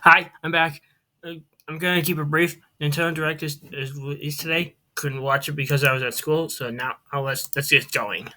Hi, I'm back. I'm gonna keep it brief. Nintendo Direct is released today. Couldn't watch it because I was at school, so now let's get going.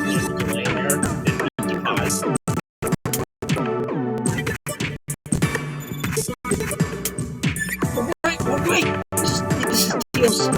There's a delay there. Pause. Wait. This is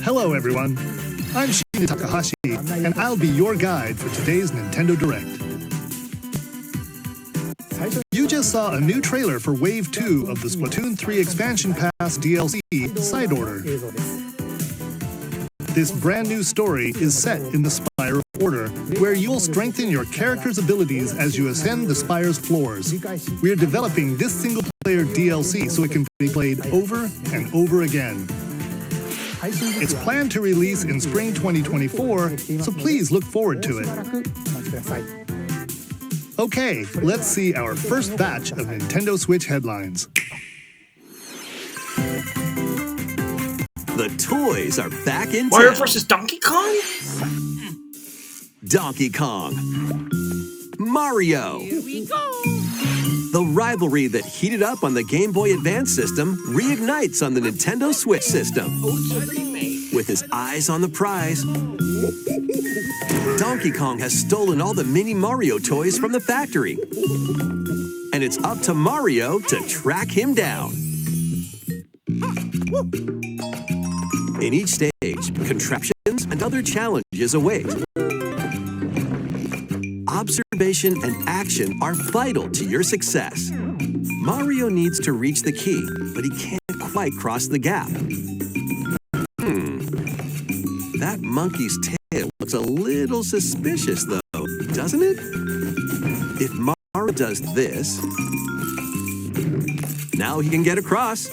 Hello everyone, I'm Shinya Takahashi, and I'll be your guide for today's Nintendo Direct. You just saw a new trailer for Wave 2 of the Splatoon 3 Expansion Pass DLC, Side Order. This brand new story is set in the Spire of Order, where you'll strengthen your character's abilities as you ascend the Spire's floors. We're developing this single-player DLC so it can be played over and over again. It's planned to release in spring 2024, so please look forward to it. Okay, let's see our first batch of Nintendo Switch headlines. The toys are back in Mario town. vs. Donkey Kong. Donkey Kong. Mario. Here we go. The rivalry that heated up on the Game Boy Advance system reignites on the Nintendo Switch system. With his eyes on the prize, Donkey Kong has stolen all the mini Mario toys from the factory. And it's up to Mario to track him down. In each stage, contraptions and other challenges await. Observation and action are vital to your success. Mario needs to reach the key, but he can't quite cross the gap. That monkey's tail looks a little suspicious, though, doesn't it? If Mario does this, now he can get across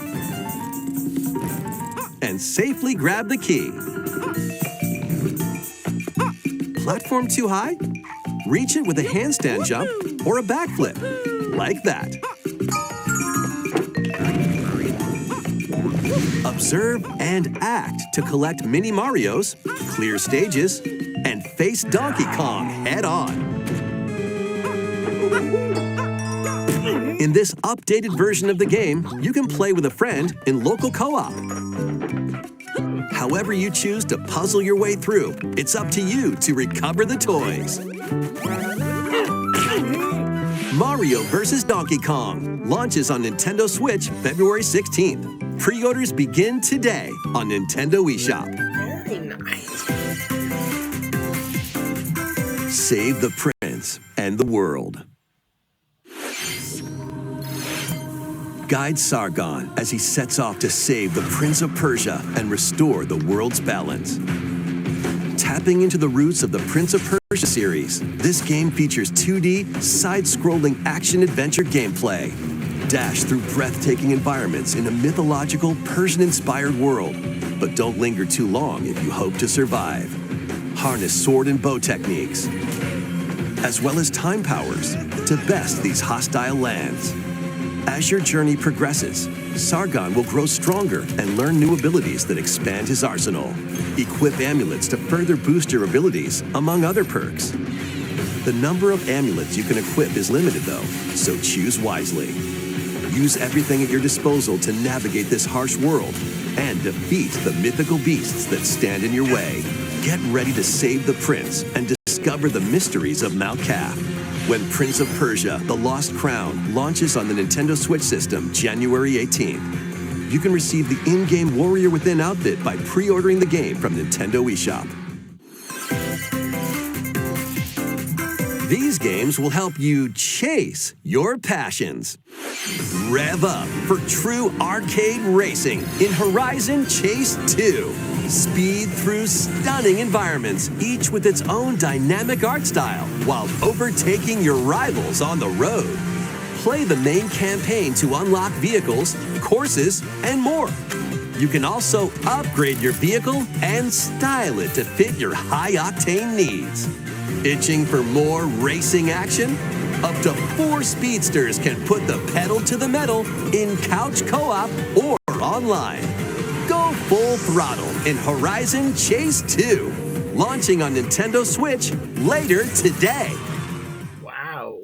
and safely grab the key. Platform too high? Reach it with a handstand jump or a backflip, like that. Observe and act to collect mini Marios, clear stages, and face Donkey Kong head on. In this updated version of the game, you can play with a friend in local co-op. However you choose to puzzle your way through, it's up to you to recover the toys. Mario vs. Donkey Kong launches on Nintendo Switch February 16th. Pre-orders begin today on Nintendo eShop. Very nice. Save the prince and the world. guides Sargon as he sets off to save the Prince of Persia and restore the world's balance. Tapping into the roots of the Prince of Persia series, this game features 2D, side-scrolling action-adventure gameplay. Dash through breathtaking environments in a mythological, Persian-inspired world, but don't linger too long if you hope to survive. Harness sword and bow techniques, as well as time powers, to best these hostile lands. As your journey progresses, Sargon will grow stronger and learn new abilities that expand his arsenal. Equip amulets to further boost your abilities, among other perks. The number of amulets you can equip is limited though, so choose wisely. Use everything at your disposal to navigate this harsh world and defeat the mythical beasts that stand in your way. Get ready to save the prince and discover the mysteries of Mount Kaf when Prince of Persia: The Lost Crown launches on the Nintendo Switch system January 18th. You can receive the in-game Warrior Within outfit by pre-ordering the game from Nintendo eShop. These games will help you chase your passions. Rev up for true arcade racing in Horizon Chase 2. Speed through stunning environments, each with its own dynamic art style, while overtaking your rivals on the road. Play the main campaign to unlock vehicles, courses, and more. You can also upgrade your vehicle and style it to fit your high-octane needs. Itching for more racing action? Up to 4 speedsters can put the pedal to the metal in couch co-op or online. Go full throttle in Horizon Chase 2, launching on Nintendo Switch later today. Wow.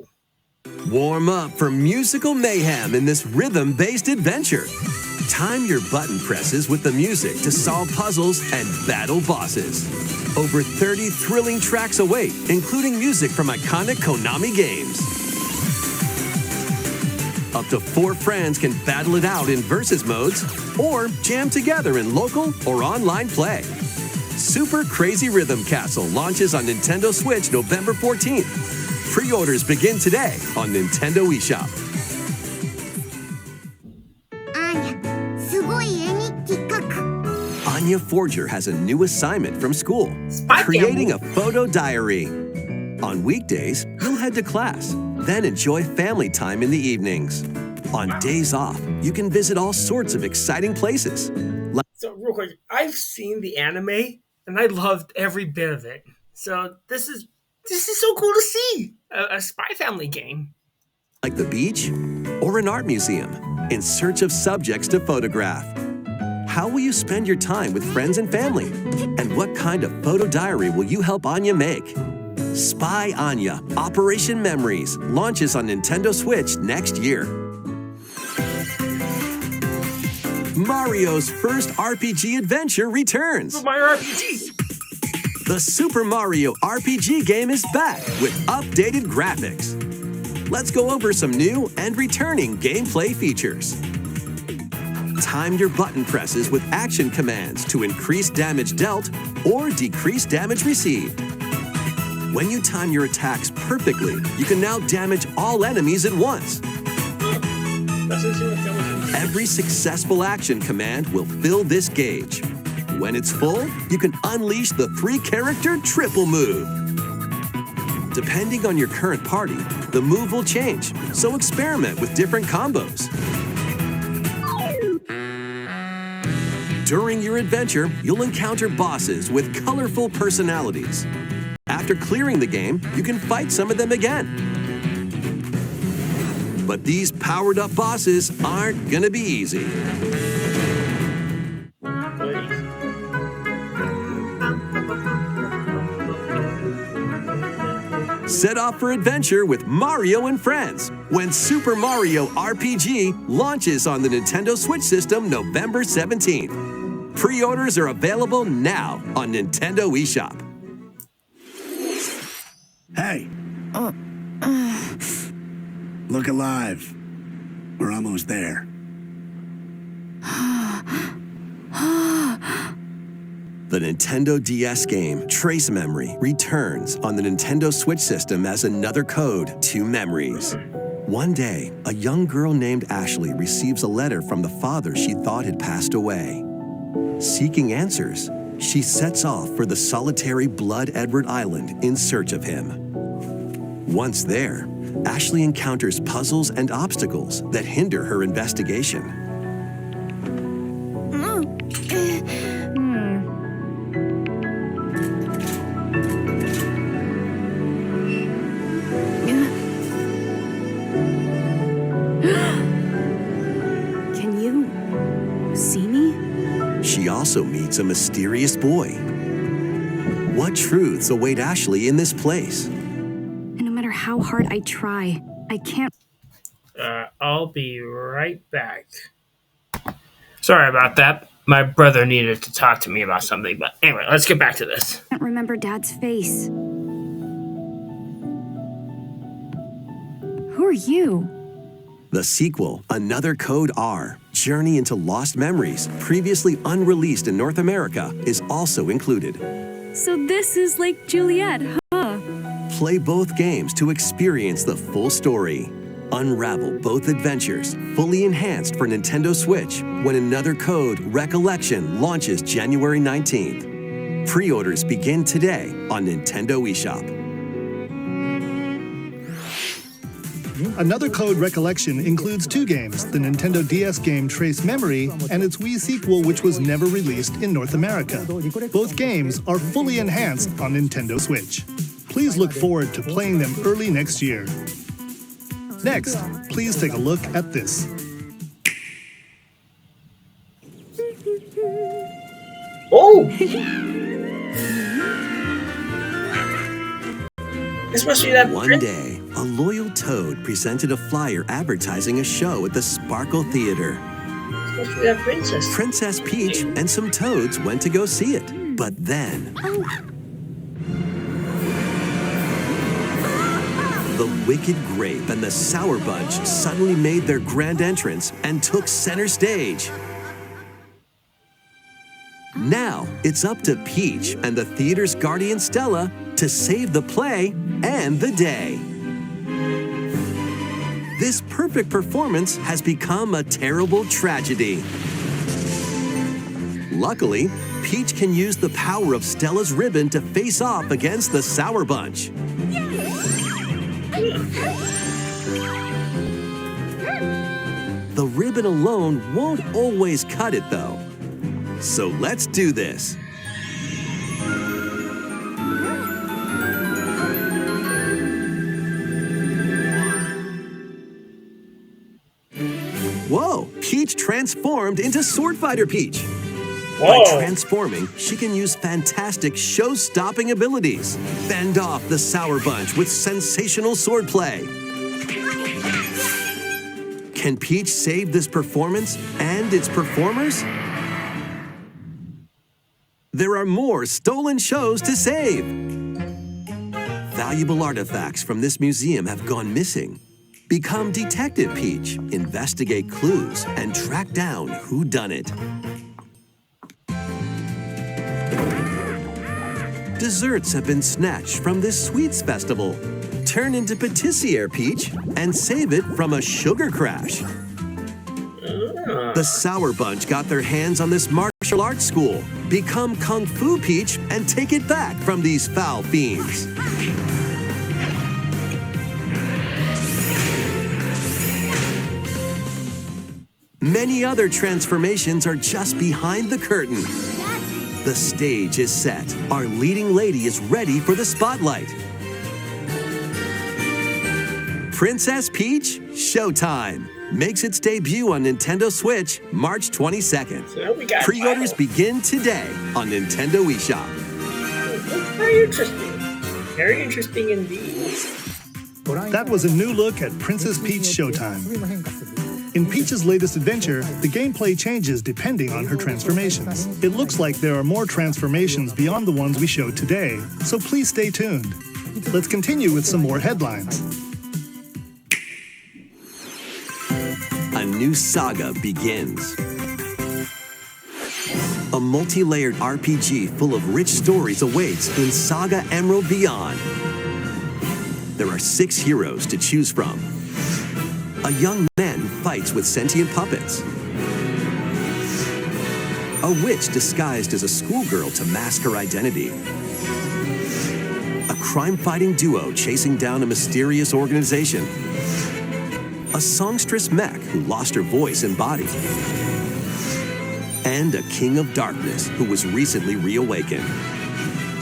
Warm up for musical mayhem in this rhythm-based adventure. Time your button presses with the music to solve puzzles and battle bosses. Over 30 thrilling tracks await, including music from iconic Konami games. Up to 4 friends can battle it out in versus modes or jam together in local or online play. Super Crazy Rhythm Castle launches on Nintendo Switch November 14th. Pre-orders begin today on Nintendo eShop. Anya Forger has a new assignment from school, creating a photo diary. On weekdays, you'll head to class, then enjoy family time in the evenings. On days off, you can visit all sorts of exciting places. So real quick, I've seen the anime and I loved every bit of it. So this is so cool to see a Spy Family game. Like the beach or an art museum, in search of subjects to photograph. How will you spend your time with friends and family? And what kind of photo diary will you help Anya make? Spy Anya: Operation Memories launches on Nintendo Switch next year. Mario's first RPG adventure returns. Super Mario RPG. The Super Mario RPG game is back with updated graphics. Let's go over some new and returning gameplay features. Time your button presses with action commands to increase damage dealt or decrease damage received. When you time your attacks perfectly, you can now damage all enemies at once. Every successful action command will fill this gauge. When it's full, you can unleash the 3-character triple move. Depending on your current party, the move will change, so experiment with different combos. During your adventure, you'll encounter bosses with colorful personalities. After clearing the game, you can fight some of them again. But these powered-up bosses aren't gonna be easy. Set off for adventure with Mario and Friends when Super Mario RPG launches on the Nintendo Switch system November 17th. Pre-orders are available now on Nintendo eShop. Hey. Look alive. We're almost there. The Nintendo DS game Trace Memory returns on the Nintendo Switch system as another code to memories. One day, a young girl named Ashley receives a letter from the father she thought had passed away. Seeking answers, she sets off for the solitary Blood Edward Island in search of him. Once there, Ashley encounters puzzles and obstacles that hinder her investigation. Can you see me? She also meets a mysterious boy. What truths await Ashley in this place? And no matter how hard I try, I can't. I'll be right back. Sorry about that. My brother needed to talk to me about something, but anyway, let's get back to this. Remember Dad's face. Who are you? The sequel, Another Code R, Journey into Lost Memories, previously unreleased in North America, is also included. So this is Lake Juliet, huh? Play both games to experience the full story. Unravel both adventures, fully enhanced for Nintendo Switch, when Another Code Recollection launches January 19th. Pre-orders begin today on Nintendo eShop. Another Code Recollection includes 2 games, the Nintendo DS game Trace Memory and its Wii sequel, which was never released in North America. Both games are fully enhanced on Nintendo Switch. Please look forward to playing them early next year. Next, please take a look at this. Oh! This must be that One day, a loyal toad presented a flyer advertising a show at the Sparkle Theater. This must be that princess. Princess Peach and some toads went to go see it. But then, the Wicked Grape and the Sour Bunch suddenly made their grand entrance and took center stage. Now, it's up to Peach and the theater's guardian Stella to save the play and the day. This perfect performance has become a terrible tragedy. Luckily, Peach can use the power of Stella's ribbon to face off against the Sour Bunch. The ribbon alone won't always cut it, though. So let's do this. Whoa! Peach transformed into Sword Fighter Peach. By Whoa! transforming, she can use fantastic show-stopping abilities. Fend off the Sour Bunch with sensational swordplay. Can Peach save this performance and its performers? There are more stolen shows to save. Valuable artifacts from this museum have gone missing. Become Detective Peach, investigate clues, and track down who done it. Desserts have been snatched from this sweets festival. Turn into Patissiere Peach and save it from a sugar crash. The Sour Bunch got their hands on this martial arts school. Become Kung Fu Peach and take it back from these foul fiends. Many other transformations are just behind the curtain. The stage is set. Our leading lady is ready for the spotlight. Princess Peach Showtime makes its debut on Nintendo Switch March 22nd. So we got Pre-orders begin today on Nintendo eShop. Very interesting. Very interesting indeed. That was a new look at Princess Peach Showtime. In Peach's latest adventure, the gameplay changes depending on her transformations. It looks like there are more transformations beyond the ones we showed today, so please stay tuned. Let's continue with some more headlines. A new saga begins. A multi-layered RPG full of rich stories awaits in Saga Emerald Beyond. There are 6 heroes to choose from. A young man fights with sentient puppets. A witch disguised as a schoolgirl to mask her identity. A crime-fighting duo chasing down a mysterious organization. A songstress mech who lost her voice and body. And a king of darkness who was recently reawakened.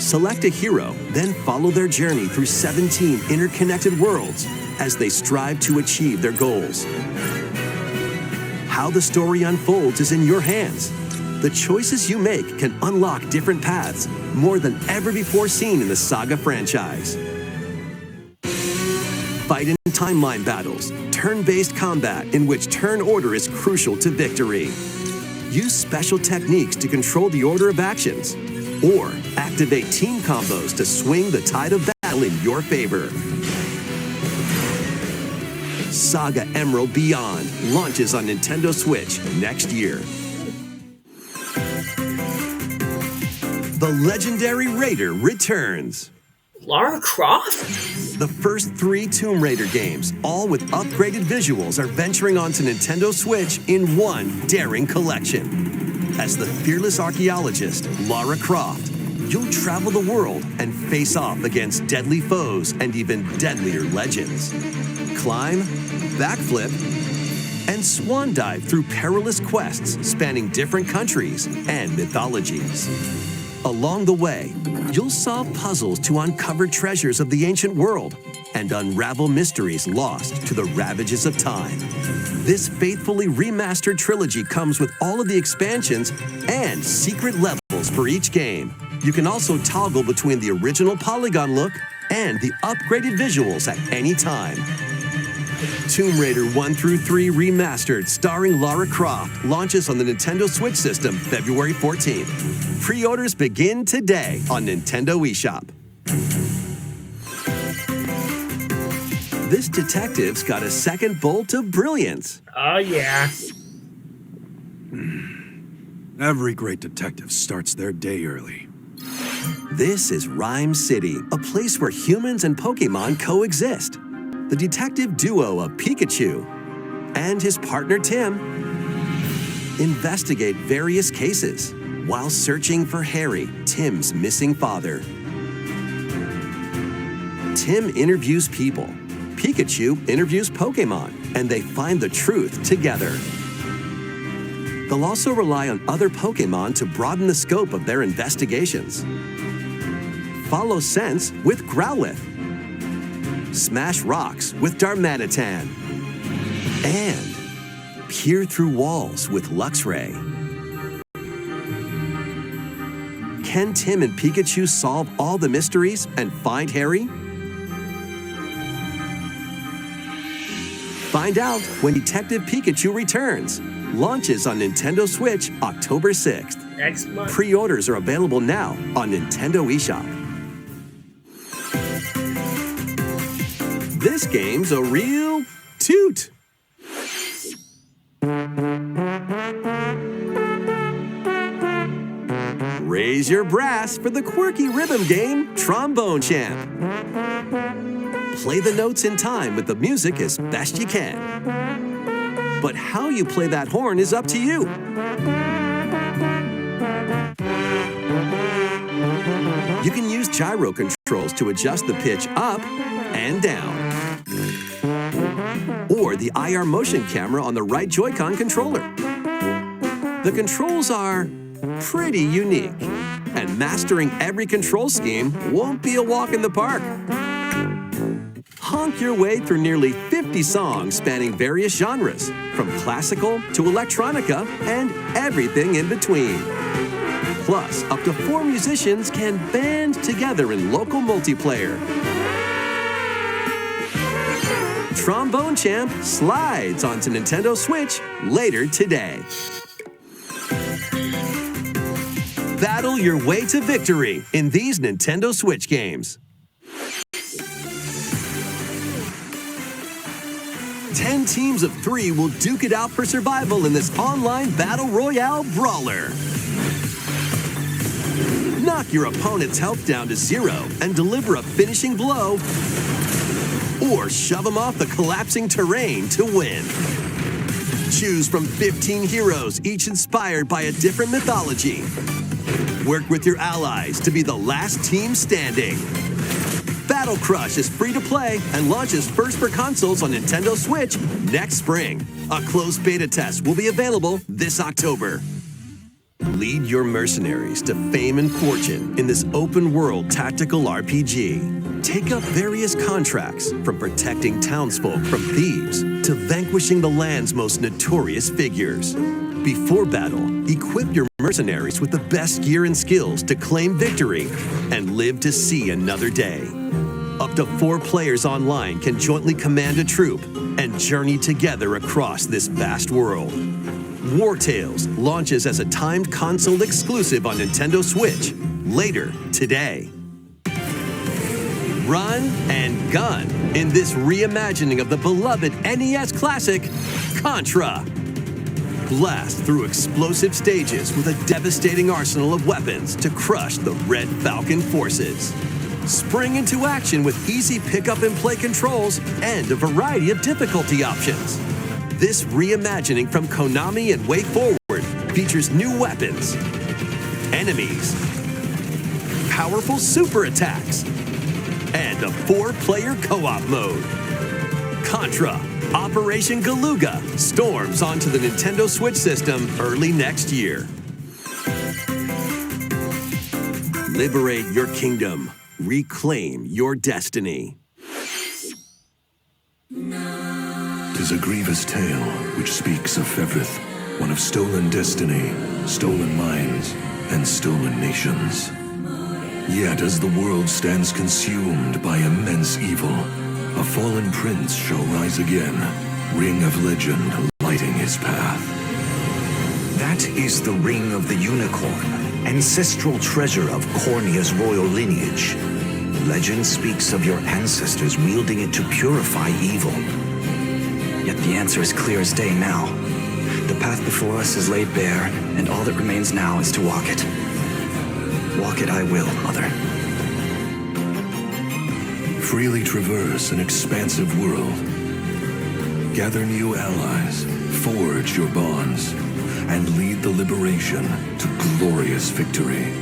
Select a hero, then follow their journey through 17 interconnected worlds as they strive to achieve their goals. How the story unfolds is in your hands. The choices you make can unlock different paths, more than ever before seen in the Saga franchise. Fight in timeline battles, turn-based combat in which turn order is crucial to victory. Use special techniques to control the order of actions, or activate team combos to swing the tide of battle in your favor. Saga Emerald Beyond launches on Nintendo Switch next year. The legendary Raider returns. Lara Croft? The first 3 Tomb Raider games, all with upgraded visuals, are venturing onto Nintendo Switch in one daring collection. As the fearless archaeologist, Lara Croft, you'll travel the world and face off against deadly foes and even deadlier legends. Climb, backflip, and swan dive through perilous quests spanning different countries and mythologies. Along the way, you'll solve puzzles to uncover treasures of the ancient world and unravel mysteries lost to the ravages of time. This faithfully remastered trilogy comes with all of the expansions and secret levels for each game. You can also toggle between the original polygon look and the upgraded visuals at any time. Tomb Raider 1 through 3 Remastered starring Lara Croft launches on the Nintendo Switch system February 14th. Pre-orders begin today on Nintendo eShop. This detective's got a second bolt of brilliance. Oh, yeah. Every great detective starts their day early. This is Rhyme City, a place where humans and Pokemon coexist. The detective duo of Pikachu and his partner Tim investigate various cases while searching for Harry, Tim's missing father. Tim interviews people, Pikachu interviews Pokemon, and they find the truth together. They'll also rely on other Pokemon to broaden the scope of their investigations. Follow Sense with Growlithe. Smash rocks with Darmanitan. And peer through walls with Luxray. Can Tim and Pikachu solve all the mysteries and find Harry? Find out when Detective Pikachu returns. Launches on Nintendo Switch October 6th. Next month. Pre-orders are available now on Nintendo eShop. This game's a real toot. Raise your brass for the quirky rhythm game, Trombone Champ. Play the notes in time with the music as best you can. But how you play that horn is up to you. You can use gyro controls to adjust the pitch up and down. Or the IR motion camera on the right Joy-Con controller. The controls are pretty unique, and mastering every control scheme won't be a walk in the park. Honk your way through nearly 50 songs spanning various genres, from classical to electronica and everything in between. Plus, up to 4 musicians can band together in local multiplayer. Trombone Champ slides onto Nintendo Switch later today. Battle your way to victory in these Nintendo Switch games. 10 teams of 3 will duke it out for survival in this online battle royale brawler. Knock your opponent's health down to 0 and deliver a finishing blow or shove them off the collapsing terrain to win. Choose from 15 heroes, each inspired by a different mythology. Work with your allies to be the last team standing. Battle Crush is free to play and launches first for consoles on Nintendo Switch next spring. A closed beta test will be available this October. Lead your mercenaries to fame and fortune in this open-world tactical RPG. Take up various contracts, from protecting townsfolk from thieves to vanquishing the land's most notorious figures. Before battle, equip your mercenaries with the best gear and skills to claim victory and live to see another day. Up to 4 players online can jointly command a troop and journey together across this vast world. War Tales launches as a timed console exclusive on Nintendo Switch later today. Run and gun in this reimagining of the beloved NES classic, Contra. Blast through explosive stages with a devastating arsenal of weapons to crush the Red Falcon forces. Spring into action with easy pick-up and play controls and a variety of difficulty options. This reimagining from Konami and WayForward features new weapons, enemies, powerful super attacks, and a 4-player co-op mode. Contra Operation Galuga storms onto the Nintendo Switch system early next year. Liberate your kingdom. Reclaim your destiny. 'Tis a grievous tale which speaks of Fevrith, one of stolen destiny, stolen minds, and stolen nations. Yet as the world stands consumed by immense evil, a fallen prince shall rise again, ring of legend lighting his path. That is the Ring of the Unicorn, ancestral treasure of Cornia's royal lineage. Legend speaks of your ancestors wielding it to purify evil. Yet the answer is clear as day now. The path before us is laid bare, and all that remains now is to walk it. Walk it I will, Mother. Freely traverse an expansive world. Gather new allies, forge your bonds, and lead the liberation to glorious victory.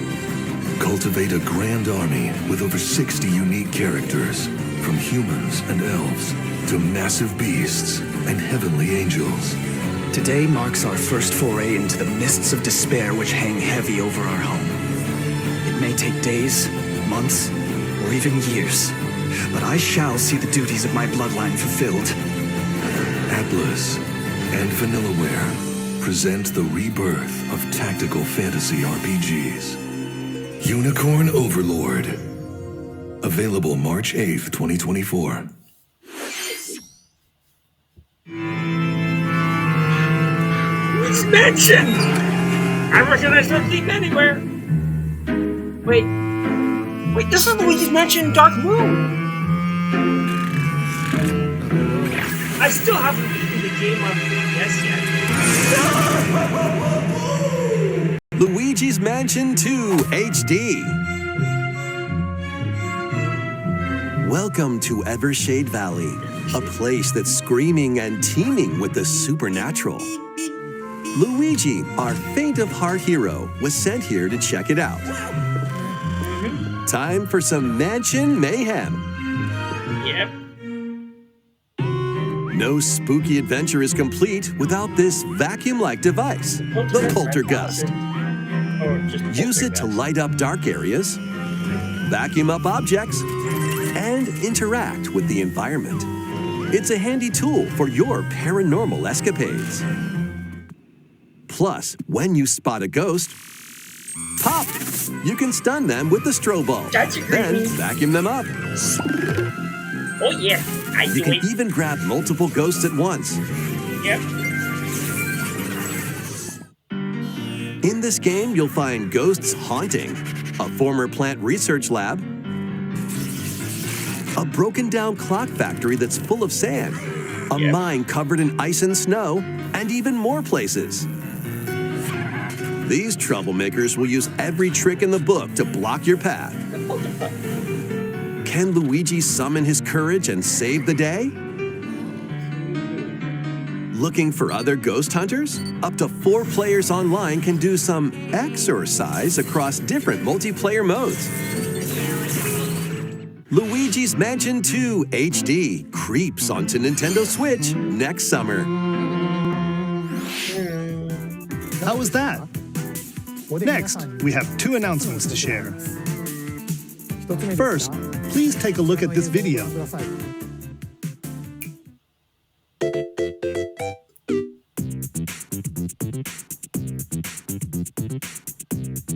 Cultivate a grand army with over 60 unique characters, from humans and elves to massive beasts and heavenly angels. Today marks our first foray into the mists of despair which hang heavy over our home. It may take days, months, or even years, but I shall see the duties of my bloodline fulfilled. Atlas and Vanillaware present the rebirth of tactical fantasy RPGs. Unicorn Overlord. Available March 8th, 2024. It's Mansion! I recognize that theme anywhere. Wait, this is Luigi's Mansion Dark Moon. I still haven't beaten the game on 3DS yet. Luigi's Mansion 2 HD. Welcome to Evershade Valley, a place that's screaming and teeming with the supernatural. Luigi, our faint of heart hero, was sent here to check it out. Time for some mansion mayhem. Yep. No spooky adventure is complete without this vacuum-like device, the Poltergust. Use it to light up dark areas, vacuum up objects, and interact with the environment. It's a handy tool for your paranormal escapades. Plus, when you spot a ghost, pop! You can stun them with the strobe bulb, then vacuum them up. Oh yeah, I do You can it. even grab multiple ghosts at once. Yep. In this game, you'll find ghosts haunting, a former plant research lab, a broken-down clock factory that's full of sand, a mine covered in ice and snow, and even more places. These troublemakers will use every trick in the book to block your path. Can Luigi summon his courage and save the day? Looking for other ghost hunters? Up to 4 players online can do some exercise across different multiplayer modes. Luigi's Mansion 2 HD creeps onto Nintendo Switch next summer. How was that? Next, we have 2 announcements to share. First, please take a look at this video.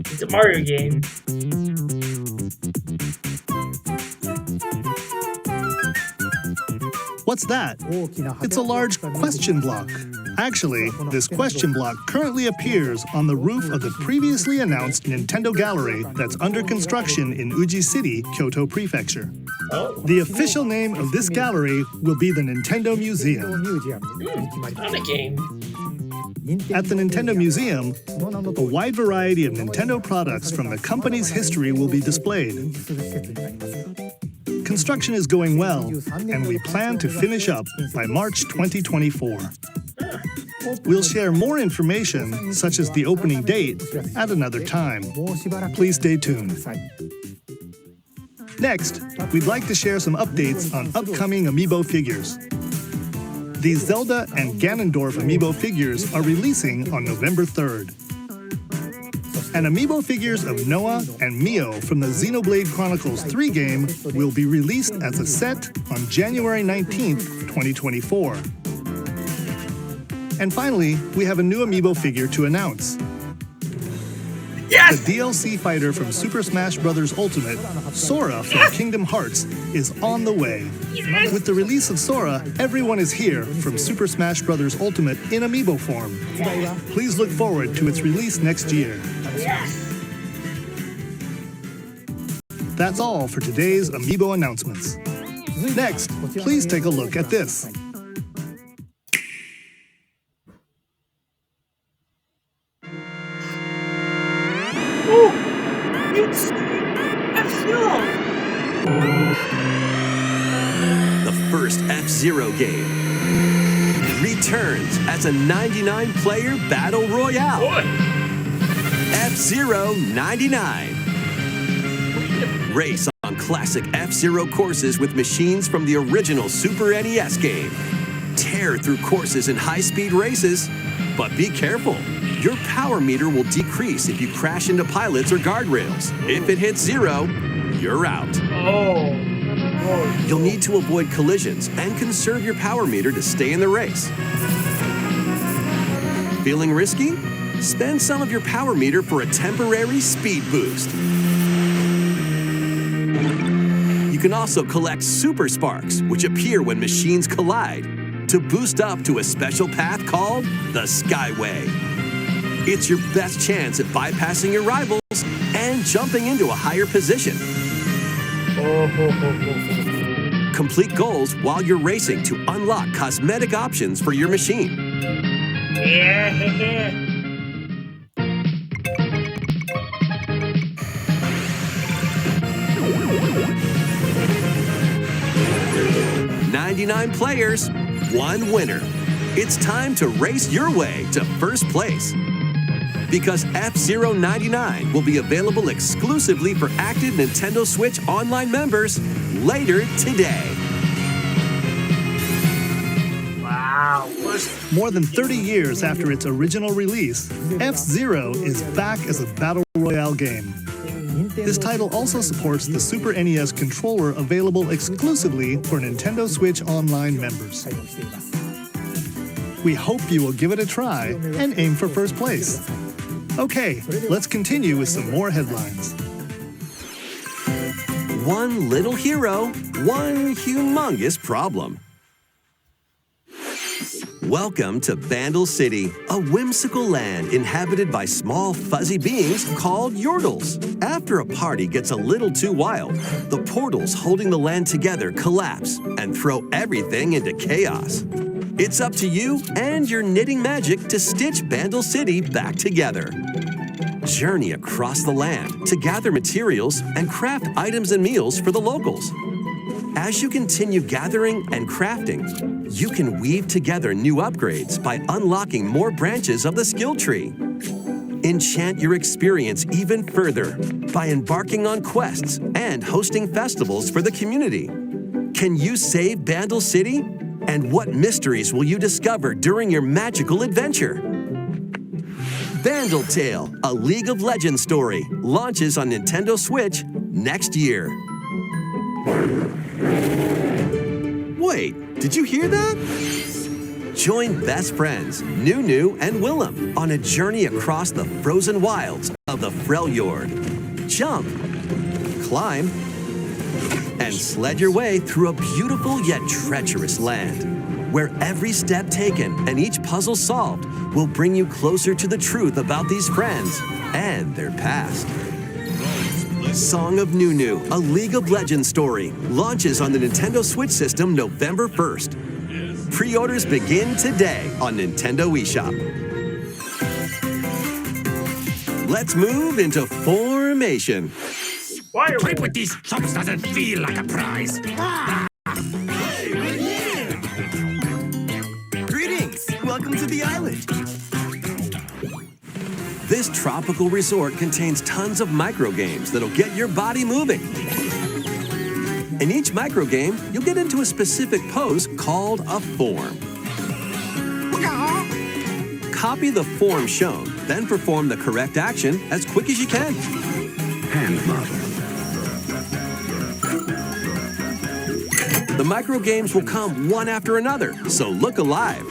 It's a Mario game. What's that? It's a large question block. Actually, this question block currently appears on the roof of the previously announced Nintendo Gallery that's under construction in Uji City, Kyoto Prefecture. The official name of this gallery will be the Nintendo Museum. Not a game. At the Nintendo Museum, a wide variety of Nintendo products from the company's history will be displayed. Construction is going well, and we plan to finish up by March 2024. We'll share more information, such as the opening date, at another time. Please stay tuned. Next, we'd like to share some updates on upcoming Amiibo figures. These Zelda and Ganondorf Amiibo figures are releasing on November 3rd. And Amiibo figures of Noah and Mio from the Xenoblade Chronicles 3 game will be released as a set on January 19th, 2024. And finally, we have a new Amiibo figure to announce. Yes! The DLC fighter from Super Smash Bros. Ultimate, Sora from Kingdom Hearts, is on the way. Yes! With the release of Sora, everyone is here from Super Smash Bros. Ultimate in Amiibo form. Please look forward to its release next year. Yes! That's all for today's Amiibo announcements. Next, please take a look at this. Oh! It's F-Zero! The first F-Zero game returns as a 99-player battle royale. Boy! F-Zero 99. Race on classic F-Zero courses with machines from the original Super NES game. Tear through courses in high-speed races, but be careful. Your power meter will decrease if you crash into pilots or guardrails. If it hits 0, you're out. Oh. You'll need to avoid collisions and conserve your power meter to stay in the race. Feeling risky? Spend some of your power meter for a temporary speed boost. You can also collect Super Sparks, which appear when machines collide, to boost up to a special path called the Skyway. It's your best chance at bypassing your rivals and jumping into a higher position. Complete goals while you're racing to unlock cosmetic options for your machine. Yeah. 99 players, 1 winner. It's time to race your way to first place. Because F-Zero 99 will be available exclusively for active Nintendo Switch Online members later today. Wow. More than 30 years after its original release, F-Zero is back as a battle royale game. This title also supports the Super NES controller available exclusively for Nintendo Switch Online members. We hope you will give it a try and aim for first place. Okay, let's continue with some more headlines. One little hero, one humongous problem. Welcome to Vandal City, a whimsical land inhabited by small fuzzy beings called Yordles. After a party gets a little too wild, the portals holding the land together collapse and throw everything into chaos. It's up to you and your knitting magic to stitch Vandal City back together. Journey across the land to gather materials and craft items and meals for the locals. As you continue gathering and crafting, you can weave together new upgrades by unlocking more branches of the skill tree. Enchant your experience even further by embarking on quests and hosting festivals for the community. Can you save Bandle City? And what mysteries will you discover during your magical adventure? Bandle Tale, a League of Legends story, launches on Nintendo Switch next year. Wait, did you hear that? Join best friends Nunu and Willem on a journey across the frozen wilds of the Freljord. Jump, climb, and sled your way through a beautiful yet treacherous land, where every step taken and each puzzle solved will bring you closer to the truth about these friends and their past. Song of Nunu, a League of Legends story, launches on the Nintendo Switch system November 1st. Pre-orders begin today on Nintendo eShop. Let's move into Formation. Trip with these shops doesn't feel like a prize. Greetings! Welcome to the island. This tropical resort contains tons of micro games that'll get your body moving. In each micro game, you'll get into a specific pose called a form. Copy the form shown, then perform the correct action as quick as you can. Hand model. The micro games will come one after another, so look alive.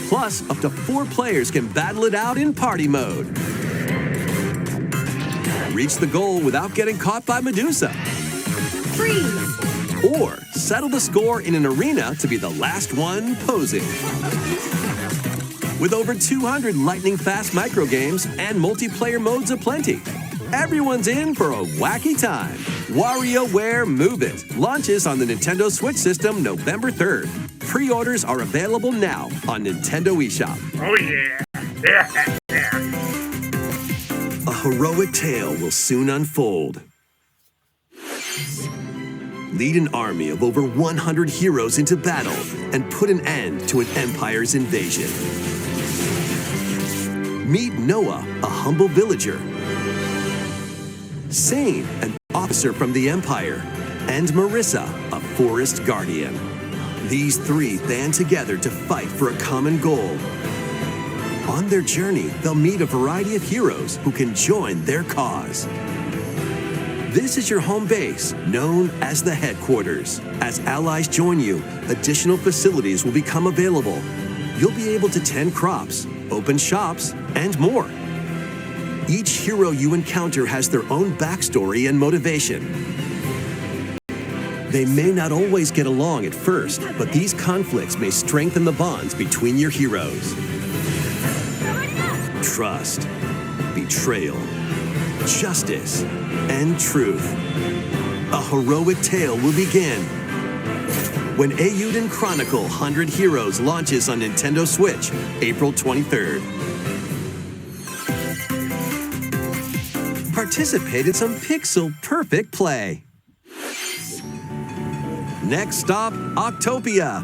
Plus, up to 4 players can battle it out in party mode. Reach the goal without getting caught by Medusa. Freeze! Or settle the score in an arena to be the last one posing. With over 200 lightning-fast micro games and multiplayer modes aplenty, everyone's in for a wacky time. WarioWare Move It launches on the Nintendo Switch system November 3rd. Pre-orders are available now on Nintendo eShop. Oh yeah. A heroic tale will soon unfold. Lead an army of over 100 heroes into battle and put an end to an empire's invasion. Meet Noah, a humble villager. Sane, an officer from the Empire. And Marissa, a forest guardian. These 3 band together to fight for a common goal. On their journey, they'll meet a variety of heroes who can join their cause. This is your home base, known as the headquarters. As allies join you, additional facilities will become available. You'll be able to tend crops, open shops, and more. Each hero you encounter has their own backstory and motivation. They may not always get along at first, but these conflicts may strengthen the bonds between your heroes. Trust, betrayal, justice, and truth. A heroic tale will begin when Eiyuden Chronicle 100 Heroes launches on Nintendo Switch, April 23rd. Participate in some pixel-perfect play. Next stop, Octopia.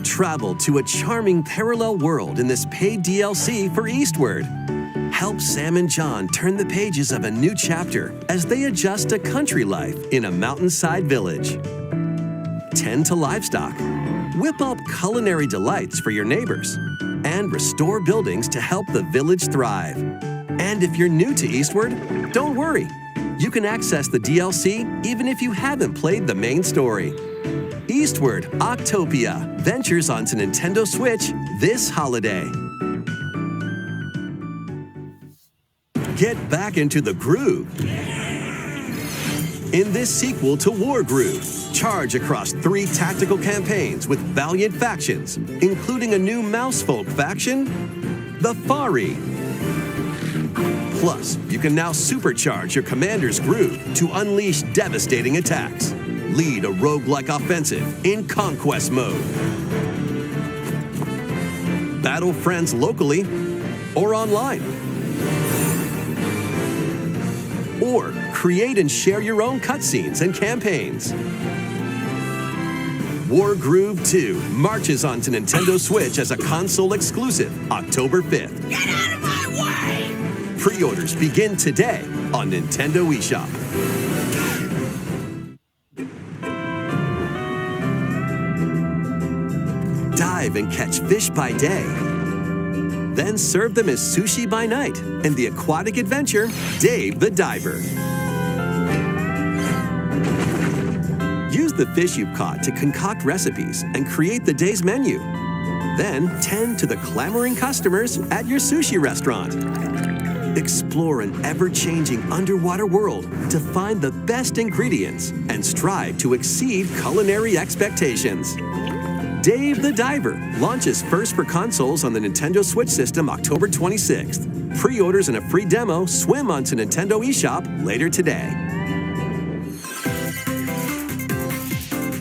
Travel to a charming parallel world in this paid DLC for Eastward. Help Sam and John turn the pages of a new chapter as they adjust to country life in a mountainside village. Tend to livestock. Whip up culinary delights for your neighbors. And restore buildings to help the village thrive. And if you're new to Eastward, don't worry. You can access the DLC even if you haven't played the main story. Eastward Octopia ventures onto Nintendo Switch this holiday. Get back into the groove. In this sequel to Wargroove, charge across 3 tactical campaigns with valiant factions, including a new Mousefolk faction, the Fari. Plus, you can now supercharge your commander's groove to unleash devastating attacks. Lead a roguelike offensive in Conquest mode. Battle friends locally or online. Or create and share your own cutscenes and campaigns. Wargroove 2 marches onto Nintendo Switch as a console exclusive October 5th. Get out of my way! Pre-orders begin today on Nintendo eShop. Dive and catch fish by day. Then serve them as sushi by night in the aquatic adventure, Dave the Diver. Use the fish you've caught to concoct recipes and create the day's menu. Then tend to the clamoring customers at your sushi restaurant. Explore an ever-changing underwater world to find the best ingredients and strive to exceed culinary expectations. Dave the Diver launches first for consoles on the Nintendo Switch system October 26th. Pre-orders and a free demo swim onto Nintendo eShop later today.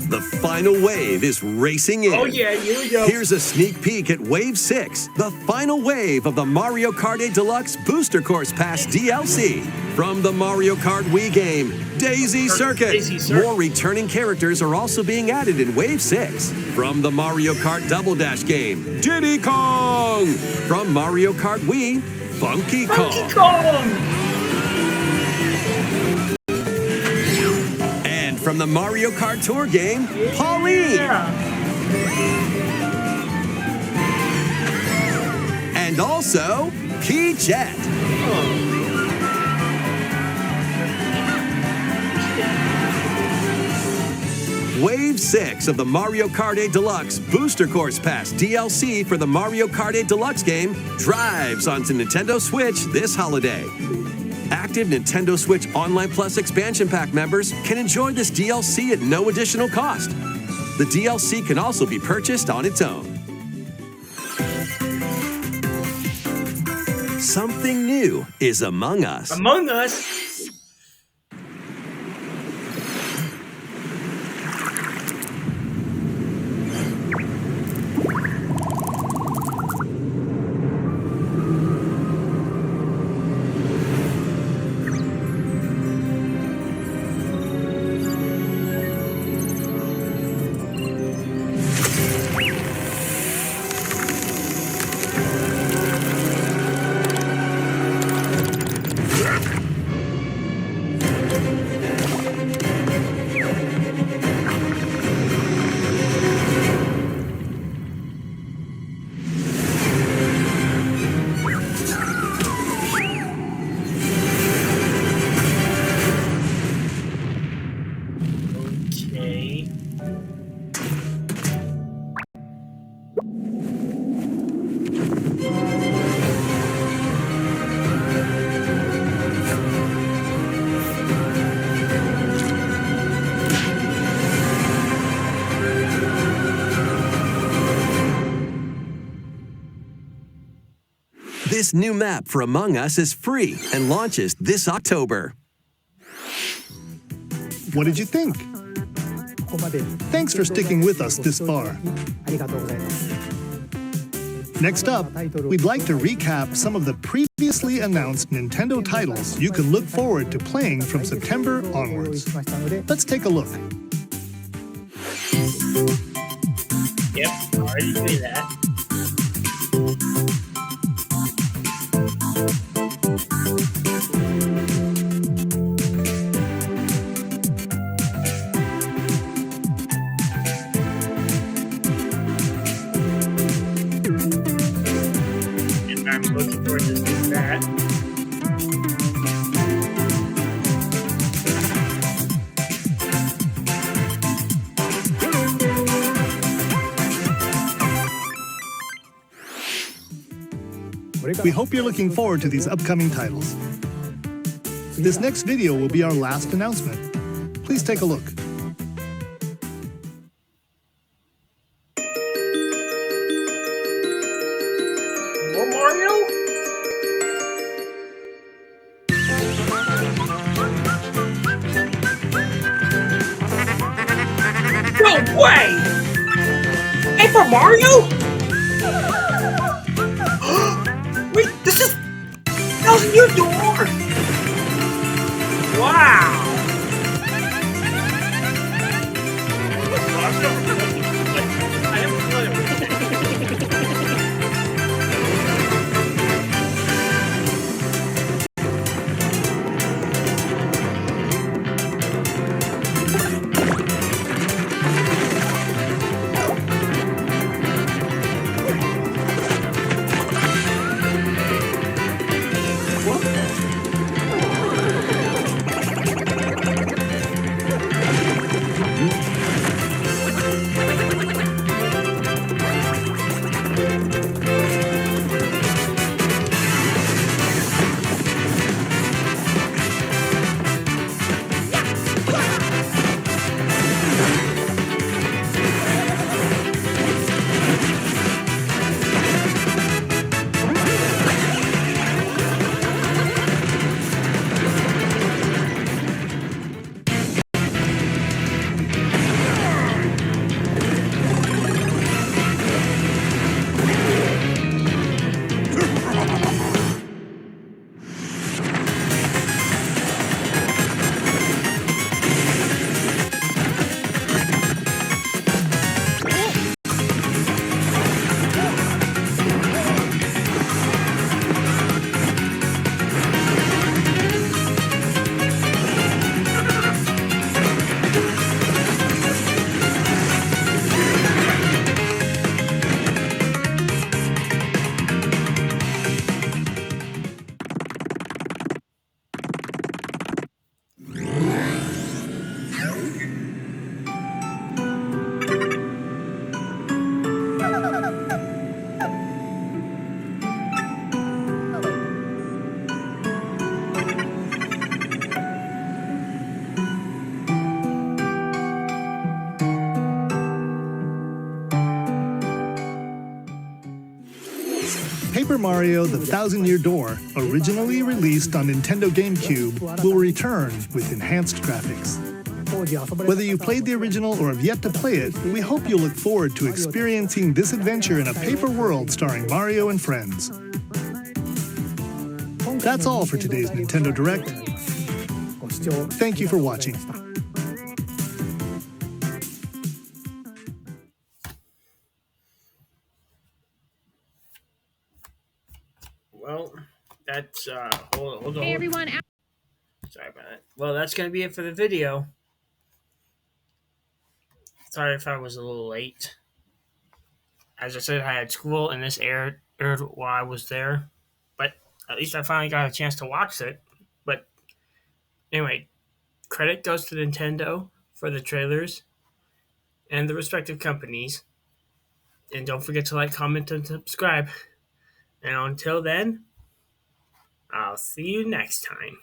The final wave is racing in. Oh yeah, here we go. Here's a sneak peek at Wave 6, the final wave of the Mario Kart 8 Deluxe Booster Course Pass DLC. From the Mario Kart Wii game, Daisy Circuit. More returning characters are also being added in Wave 6. From the Mario Kart Double Dash game, Diddy Kong. From Mario Kart Wii, Funky Kong. Funky Kong! And from the Mario Kart Tour game, Pauline. And also, Key Jet. Wave 6 of the Mario Kart 8 Deluxe Booster Course Pass DLC for the Mario Kart 8 Deluxe game drives onto Nintendo Switch this holiday. Active Nintendo Switch Online Plus Expansion Pack members can enjoy this DLC at no additional cost. The DLC can also be purchased on its own. Something new is among us. Among Us? This new map for Among Us is free and launches this October. What did you think? Thanks for sticking with us this far. Next up, we'd like to recap some of the previously announced Nintendo titles you can look forward to playing from September onwards. Let's take a look. Yep, already say that. And I'm looking forward to seeing that. We hope you're looking forward to these upcoming titles. This next video will be our last announcement. Please take a look. More Mario? No way! Paper Mario? Wait, this is Thousand Year Door! Wow! Paper Mario: The Thousand-Year Door, originally released on Nintendo GameCube, will return with enhanced graphics. Whether you played the original or have yet to play it, we hope you'll look forward to experiencing this adventure in a paper world starring Mario and friends. That's all for today's Nintendo Direct. Thank you for watching. Well, that's hold on. Hey everyone. Sorry about that. Well, that's gonna be it for the video. Sorry if I was a little late. As I said, I had school and this aired while I was there. But at least I finally got a chance to watch it. But anyway, credit goes to Nintendo for the trailers and the respective companies. And don't forget to like, comment, and subscribe. And until then, I'll see you next time.